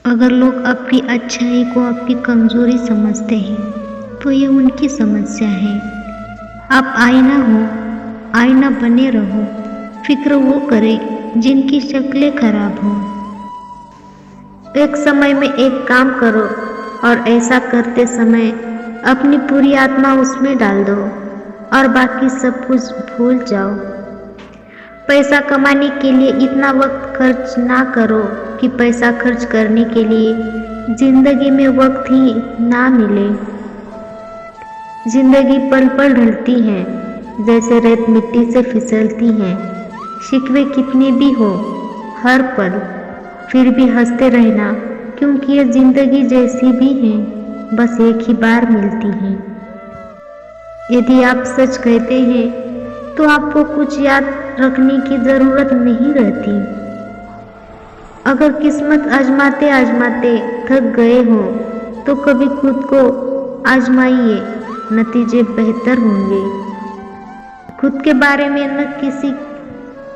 अगर लोग आपकी अच्छाई को आपकी कमजोरी समझते हैं तो ये उनकी समस्या है। आप आईना हो, आईना बने रहो। फिक्र वो करें जिनकी शक्लें खराब हो। एक समय में एक काम करो और ऐसा करते समय अपनी पूरी आत्मा उसमें डाल दो और बाकी सब कुछ भूल जाओ। पैसा कमाने के लिए इतना वक्त खर्च ना करो कि पैसा खर्च करने के लिए जिंदगी में वक्त ही ना मिले। जिंदगी पल पल ढलती है, जैसे रेत मिट्टी से फिसलती है। शिकवे कितने भी हो हर पल, फिर भी हंसते रहना, क्योंकि ये जिंदगी जैसी भी है बस एक ही बार मिलती है। यदि आप सच कहते हैं तो आपको कुछ याद रखने की जरूरत नहीं रहती। अगर किस्मत आजमाते आजमाते थक गए हो तो कभी खुद को आजमाइए, नतीजे बेहतर होंगे। खुद के बारे में न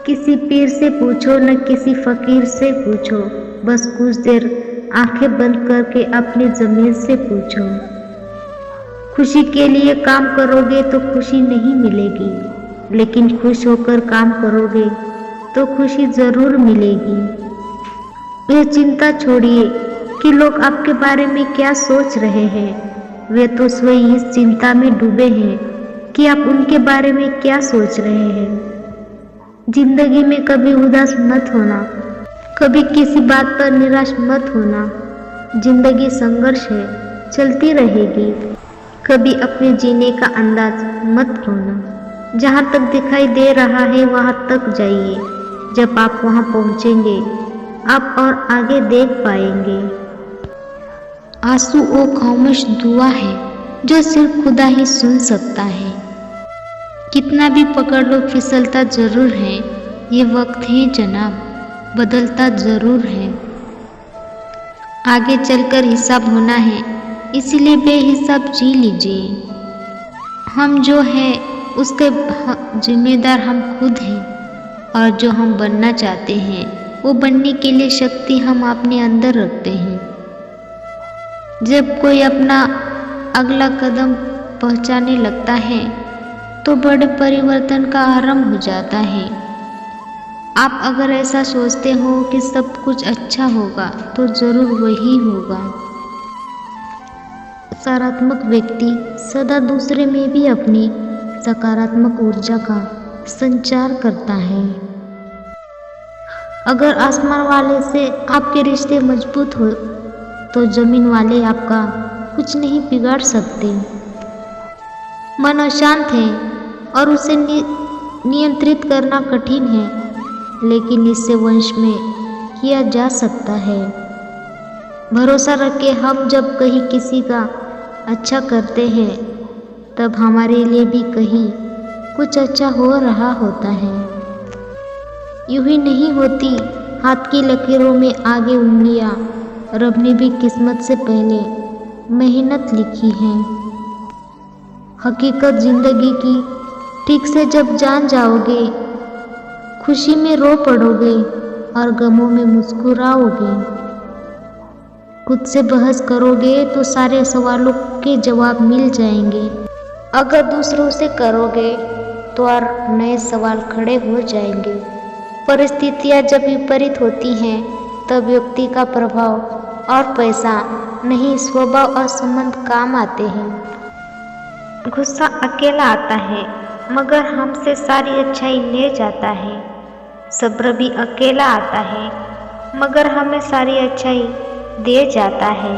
किसी पीर से पूछो, न किसी फकीर से पूछो। बस कुछ देर आंखें बंद करके अपनी ज़मीर से पूछो। खुशी के लिए काम करोगे तो खुशी नहीं मिलेगी, लेकिन खुश होकर काम करोगे तो खुशी ज़रूर मिलेगी। ये चिंता छोड़िए कि लोग आपके बारे में क्या सोच रहे हैं। वे तो स्वयं इस चिंता में डूबे हैं कि आप उनके बारे में क्या सोच रहे हैं। जिंदगी में कभी उदास मत होना, कभी किसी बात पर निराश मत होना। जिंदगी संघर्ष है, चलती रहेगी। कभी अपने जीने का अंदाज मत खोना। जहाँ तक दिखाई दे रहा है वहाँ तक जाइए। जब आप वहाँ पहुँचेंगे आप और आगे देख पाएंगे। आंसू वो खामोश दुआ है जो सिर्फ खुदा ही सुन सकता है। कितना भी पकड़ लो फिसलता जरूर है। ये वक्त है जनाब, बदलता जरूर है। आगे चलकर हिसाब होना है, इसीलिए बेहिसाब जी लीजिए। हम जो है उसके जिम्मेदार हम खुद हैं, और जो हम बनना चाहते हैं वो बनने के लिए शक्ति हम अपने अंदर रखते हैं। जब कोई अपना अगला कदम पहुंचाने लगता है तो बड़े परिवर्तन का आरंभ हो जाता है। आप अगर ऐसा सोचते हो कि सब कुछ अच्छा होगा तो जरूर वही होगा। सकारात्मक व्यक्ति सदा दूसरे में भी अपनी सकारात्मक ऊर्जा का संचार करता है। अगर आसमान वाले से आपके रिश्ते मजबूत हो तो जमीन वाले आपका कुछ नहीं बिगाड़ सकते। मन अशांत है और उसे नियंत्रित करना कठिन है, लेकिन इससे वश में किया जा सकता है। भरोसा रखें, हम जब कहीं किसी का अच्छा करते हैं तब हमारे लिए भी कहीं कुछ अच्छा हो रहा होता है। यूं ही नहीं होती हाथ की लकीरों में आगे उंगलियां। रब ने भी किस्मत से पहले मेहनत लिखी है। हकीकत जिंदगी की ठीक से जब जान जाओगे, खुशी में रो पड़ोगे और गमों में मुस्कुराओगे। खुद से बहस करोगे तो सारे सवालों के जवाब मिल जाएंगे। अगर दूसरों से करोगे तो और नए सवाल खड़े हो जाएंगे। परिस्थितियाँ जब विपरीत होती हैं तब व्यक्ति का प्रभाव और पैसा नहीं, स्वभाव और संबंध काम आते हैं। गुस्सा अकेला आता है मगर हमसे सारी अच्छाई ले जाता है। सब्र भी अकेला आता है मगर हमें सारी अच्छाई दे जाता है।